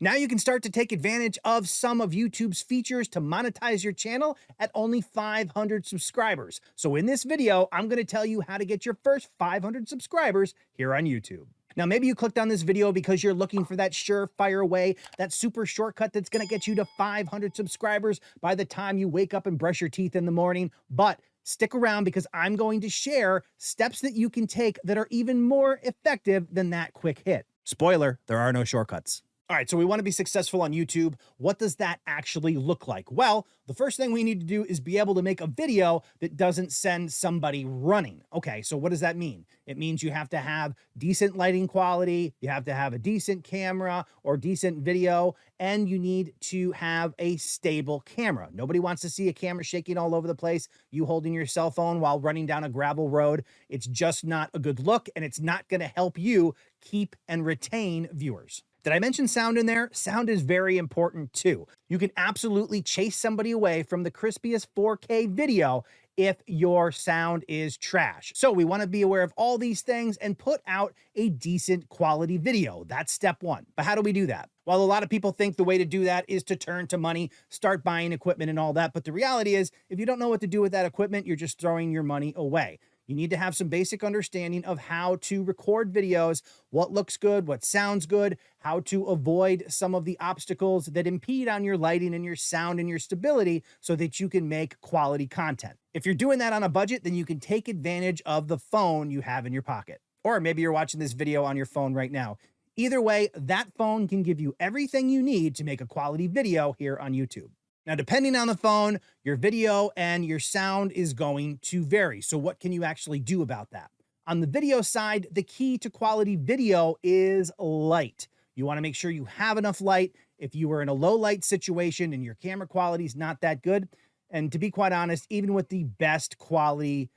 Now you can start to take advantage of some of YouTube's features to monetize your channel at only 500 subscribers. So in this video, I'm going to tell you how to get your first 500 subscribers here on YouTube. Now, maybe you clicked on this video because you're looking for that surefire way, that super shortcut that's going to get you to 500 subscribers by the time you wake up and brush your teeth in the morning. But stick around because I'm going to share steps that you can take that are even more effective than that quick hit. Spoiler, there are no shortcuts. All right, so we want to be successful on YouTube. What does that actually look like? Well, the first thing we need to do is be able to make a video that doesn't send somebody running. Okay, so what does that mean? It means you have to have decent lighting quality, you have to have a decent camera or decent video, and you need to have a stable camera. Nobody wants to see a camera shaking all over the place, you holding your cell phone while running down a gravel road. It's just not a good look, and it's not going to help you keep and retain viewers. Did I mention sound in there? Sound is very important too. You can absolutely chase somebody away from the crispiest 4K video if your sound is trash. So we want to be aware of all these things and put out a decent quality video. That's step one. But how do we do that? Well, a lot of people think the way to do that is to turn to money, start buying equipment and all that. But the reality is, if you don't know what to do with that equipment, you're just throwing your money away. You need to have some basic understanding of how to record videos, what looks good, what sounds good, how to avoid some of the obstacles that impede on your lighting and your sound and your stability so that you can make quality content. If you're doing that on a budget, then you can take advantage of the phone you have in your pocket. Or maybe you're watching this video on your phone right now. Either way, that phone can give you everything you need to make a quality video here on YouTube. Now, depending on the phone, your video and your sound is going to vary. So what can you actually do about that? On the video side, the key to quality video is light. You want to make sure you have enough light. If you are in a low light situation and your camera quality is not that good, and to be quite honest, even with the best quality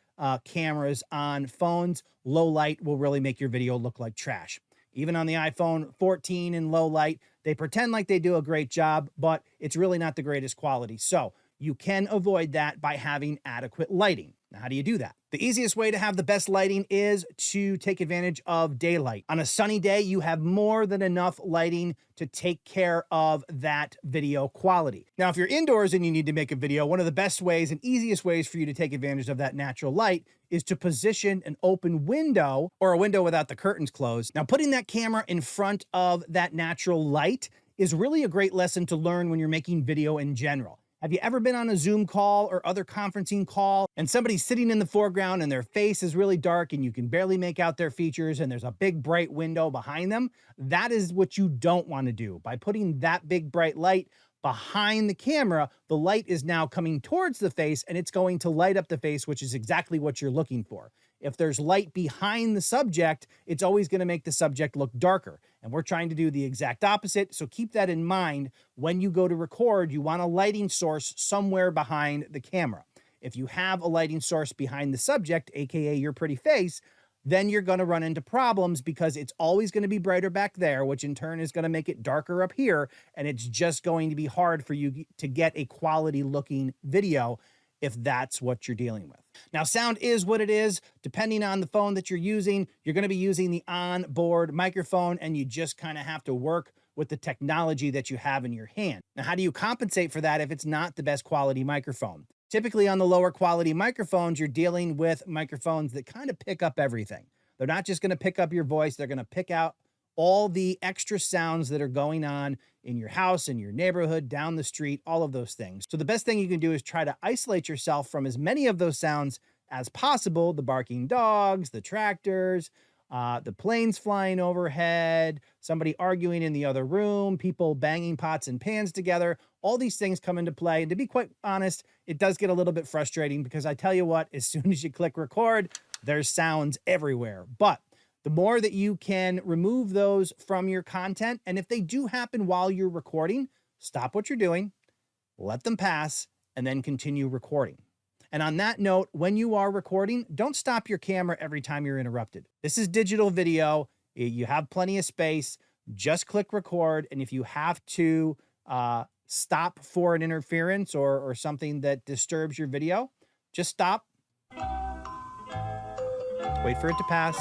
cameras on phones, low light will really make your video look like trash. Even on the iPhone 14 in low light, they pretend like they do a great job, but it's really not the greatest quality. So you can avoid that by having adequate lighting. Now, how do you do that? The easiest way to have the best lighting is to take advantage of daylight. On a sunny day, you have more than enough lighting to take care of that video quality. Now, if you're indoors and you need to make a video, one of the best ways and easiest ways for you to take advantage of that natural light is to position an open window or a window without the curtains closed. Now, putting that camera in front of that natural light is really a great lesson to learn when you're making video in general. Have you ever been on a Zoom call or other conferencing call and somebody's sitting in the foreground and their face is really dark and you can barely make out their features and there's a big bright window behind them? That is what you don't want to do. By putting that big bright light behind the camera, the light is now coming towards the face and it's going to light up the face, which is exactly what you're looking for. If there's light behind the subject, it's always going to make the subject look darker. And we're trying to do the exact opposite. So keep that in mind. When you go to record, you want a lighting source somewhere behind the camera. If you have a lighting source behind the subject, AKA your pretty face, then you're going to run into problems because it's always going to be brighter back there, which in turn is going to make it darker up here. And it's just going to be hard for you to get a quality looking video if that's what you're dealing with. Now, sound is what it is. Depending on the phone that you're using, you're going to be using the onboard microphone, and you just kind of have to work with the technology that you have in your hand. Now, how do you compensate for that if it's not the best quality microphone? Typically on the lower quality microphones, you're dealing with microphones that kind of pick up everything. They're not just going to pick up your voice, they're going to pick out all the extra sounds that are going on in your house, in your neighborhood, down the street, all of those things. So the best thing you can do is try to isolate yourself from as many of those sounds as possible. The barking dogs, the tractors, the planes flying overhead, somebody arguing in the other room, people banging pots and pans together. All these things come into play. And to be quite honest, it does get a little bit frustrating because I tell you what, as soon as you click record, there's sounds everywhere. But the more that you can remove those from your content, and if they do happen while you're recording, stop what you're doing, let them pass, and then continue recording. And on that note, when you are recording, don't stop your camera every time you're interrupted. This is digital video. You have plenty of space. Just click record. And if you have to stop for an interference or something that disturbs your video, just stop, wait for it to pass,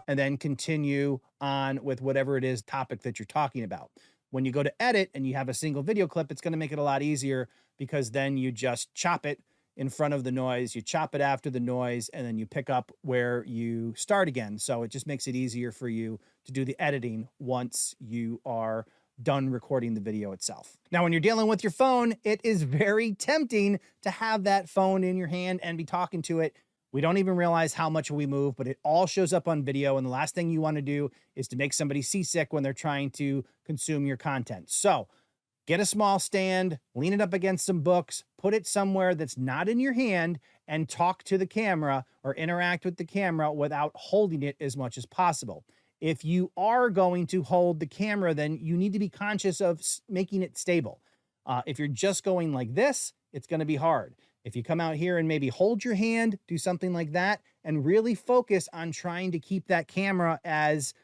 and then continue on with whatever it is topic that you're talking about. When you go to edit and you have a single video clip, it's going to make it a lot easier because then you just chop it in front of the noise, you chop it after the noise, and then you pick up where you start again. So it just makes it easier for you to do the editing once you are done recording the video itself. Now, when you're dealing with your phone, it is very tempting to have that phone in your hand and be talking to it. We don't even realize how much we move, but it all shows up on video. And the last thing you want to do is to make somebody seasick when they're trying to consume your content. So get a small stand, lean it up against some books, put it somewhere that's not in your hand, and talk to the camera or interact with the camera without holding it as much as possible. If you are going to hold the camera, then you need to be conscious of making it stable. If you're just going like this, it's going to be hard. If you come out here and maybe hold your hand, do something like that, and really focus on trying to keep that camera as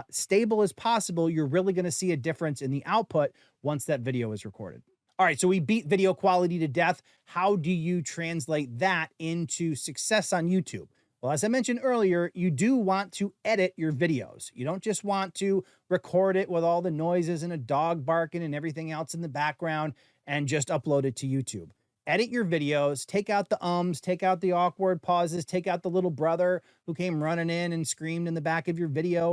stable as possible, you're really going to see a difference in the output once that video is recorded. All right, so we beat video quality to death. How do you translate that into success on YouTube? Well, as I mentioned earlier, you do want to edit your videos. You don't just want to record it with all the noises and a dog barking and everything else in the background and just upload it to YouTube. Edit your videos, take out the ums, take out the awkward pauses, take out the little brother who came running in and screamed in the back of your video,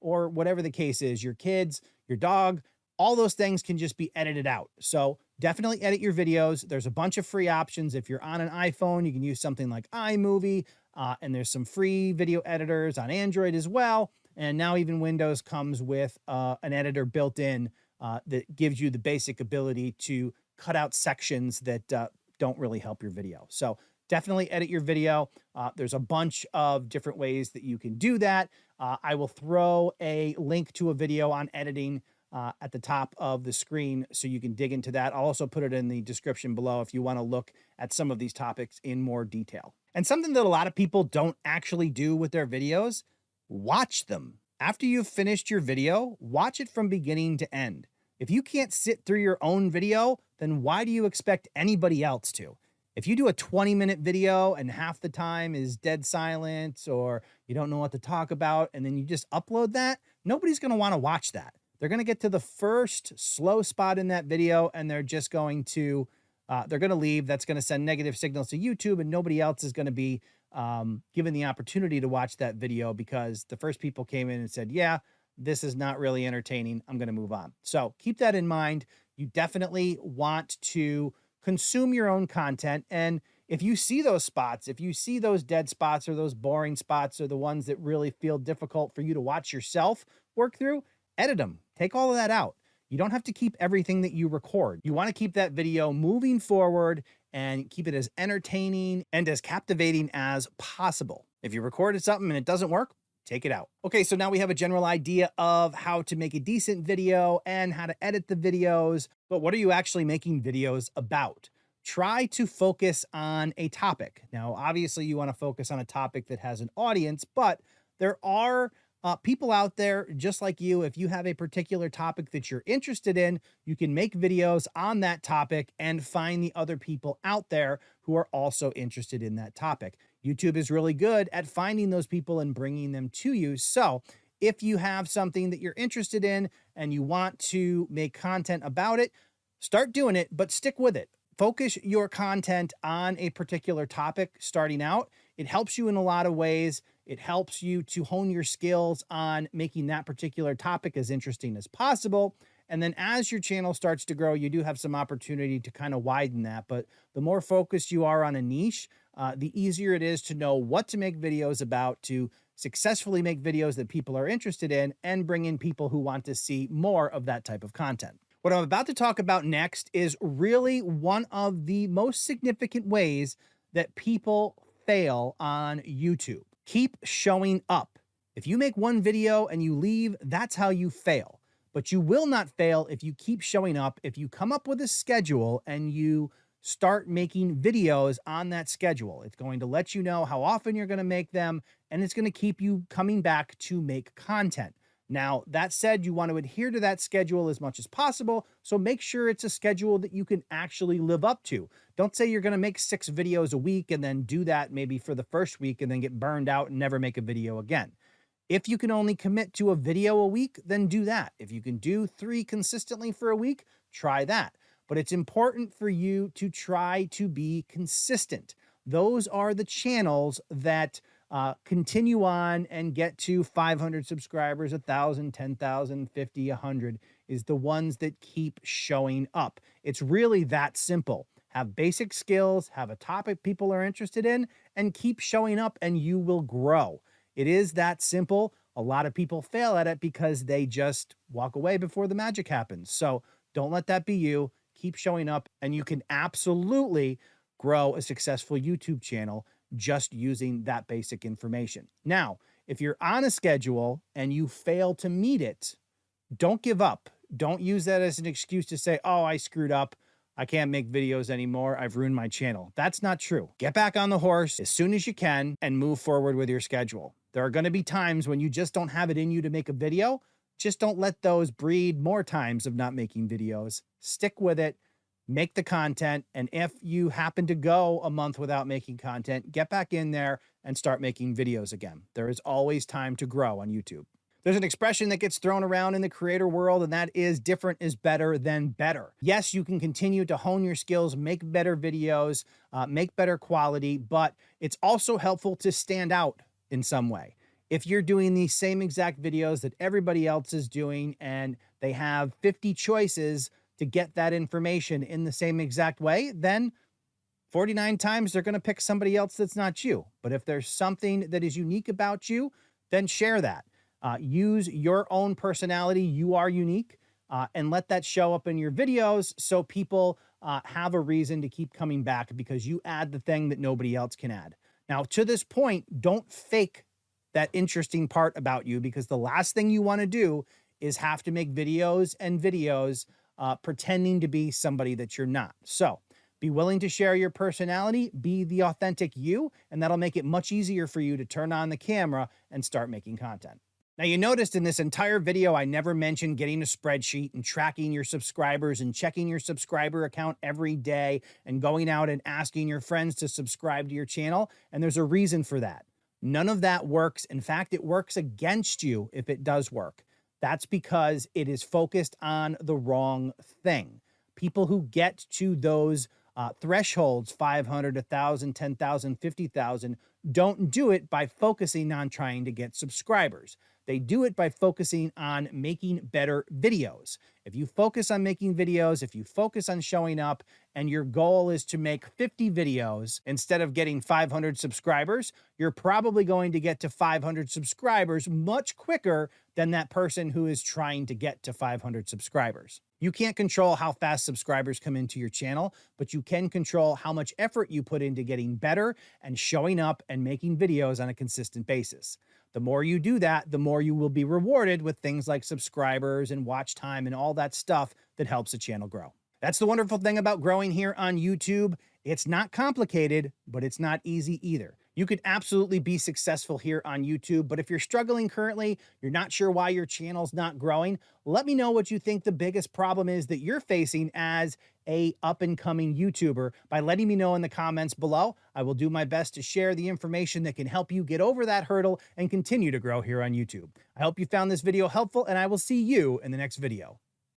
or whatever the case is, your kids, your dog, all those things can just be edited out. So definitely edit your videos. There's a bunch of free options. If you're on an iPhone, you can use something like iMovie, and there's some free video editors on Android as well. And now even Windows comes with an editor built in that gives you the basic ability to cut out sections that don't really help your video. So definitely edit your video. There's a bunch of different ways that you can do that. I will throw a link to a video on editing at the top of the screen so you can dig into that. I'll also put it in the description below if you want to look at some of these topics in more detail. And something that a lot of people don't actually do with their videos, watch them. After you've finished your video, watch it from beginning to end. If you can't sit through your own video, then why do you expect anybody else to? If you do a 20-minute video and half the time is dead silence or you don't know what to talk about, and then you just upload that, nobody's going to want to watch that. They're going to get to the first slow spot in that video and they're just going to, they're going to leave. That's going to send negative signals to YouTube, and nobody else is going to be given the opportunity to watch that video because the first people came in and said, yeah, this is not really entertaining. I'm going to move on. So keep that in mind. You definitely want to consume your own content. And if you see those spots, if you see those dead spots or those boring spots or the ones that really feel difficult for you to watch yourself work through, edit them. Take all of that out. You don't have to keep everything that you record. You want to keep that video moving forward and keep it as entertaining and as captivating as possible. If you recorded something and it doesn't work, take it out. Okay, so now we have a general idea of how to make a decent video and how to edit the videos, but what are you actually making videos about? Try to focus on a topic. Now, obviously you want to focus on a topic that has an audience, but there are people out there just like you. If you have a particular topic that you're interested in, you can make videos on that topic and find the other people out there who are also interested in that topic. YouTube is really good at finding those people and bringing them to you. So if you have something that you're interested in and you want to make content about it, start doing it, but stick with it. Focus your content on a particular topic starting out. It helps you in a lot of ways. It helps you to hone your skills on making that particular topic as interesting as possible. And then as your channel starts to grow, you do have some opportunity to kind of widen that. But the more focused you are on a niche, the easier it is to know what to make videos about, to successfully make videos that people are interested in and bring in people who want to see more of that type of content. What I'm about to talk about next is really one of the most significant ways that people fail on YouTube. Keep showing up. If you make one video and you leave, that's how you fail. But you will not fail if you keep showing up, if you come up with a schedule and you start making videos on that schedule. It's going to let you know how often you're going to make them, and it's going to keep you coming back to make content. Now, that said, you want to adhere to that schedule as much as possible, so make sure it's a schedule that you can actually live up to. Don't say you're going to make 6 videos a week and then do that maybe for the first week and then get burned out and never make a video again. If you can only commit to a video a week, then do that. If you can do 3 consistently for a week, try that. But it's important for you to try to be consistent. Those are the channels that continue on and get to 500 subscribers, 1,000, 10,000, 50, 100 is the ones that keep showing up. It's really that simple. Have basic skills, have a topic people are interested in, and keep showing up and you will grow. It is that simple. A lot of people fail at it because they just walk away before the magic happens. So don't let that be you. Keep showing up and you can absolutely grow a successful YouTube channel just using that basic information. Now, if you're on a schedule and you fail to meet it, don't give up. Don't use that as an excuse to say, oh, I screwed up. I can't make videos anymore. I've ruined my channel. That's not true. Get back on the horse as soon as you can and move forward with your schedule. There are going to be times when you just don't have it in you to make a video. Just don't let those breed more times of not making videos. Stick with it. Make the content. And if you happen to go a month without making content, get back in there and start making videos again. There is always time to grow on YouTube. There's an expression that gets thrown around in the creator world, and that is different is better than better. Yes, you can continue to hone your skills, make better videos, make better quality, but it's also helpful to stand out in some way. If you're doing the same exact videos that everybody else is doing and they have 50 choices to get that information in the same exact way, then 49 times they're going to pick somebody else that's not you. But if there's something that is unique about you, then share that. Use your own personality. You are unique, and let that show up in your videos so people have a reason to keep coming back because you add the thing that nobody else can add. Now, to this point, don't fake that interesting part about you because the last thing you want to do is have to make videos and videos pretending to be somebody that you're not. So be willing to share your personality, be the authentic you, and that'll make it much easier for you to turn on the camera and start making content. Now, you noticed in this entire video, I never mentioned getting a spreadsheet and tracking your subscribers and checking your subscriber account every day and going out and asking your friends to subscribe to your channel. And there's a reason for that. None of that works. In fact, it works against you if it does work. That's because it is focused on the wrong thing. People who get to those thresholds, 500, 1,000, 10,000, 50,000, don't do it by focusing on trying to get subscribers. They do it by focusing on making better videos. If you focus on making videos, if you focus on showing up, and your goal is to make 50 videos instead of getting 500 subscribers, you're probably going to get to 500 subscribers much quicker than that person who is trying to get to 500 subscribers. You can't control how fast subscribers come into your channel, but you can control how much effort you put into getting better and showing up and making videos on a consistent basis. The more you do that, the more you will be rewarded with things like subscribers and watch time and all that stuff that helps a channel grow. That's the wonderful thing about growing here on YouTube. It's not complicated, but it's not easy either. You could absolutely be successful here on YouTube, but if you're struggling currently, you're not sure why your channel's not growing, let me know what you think the biggest problem is that you're facing as a up-and-coming YouTuber by letting me know in the comments below. I will do my best to share the information that can help you get over that hurdle and continue to grow here on YouTube. I hope you found this video helpful, and I will see you in the next video.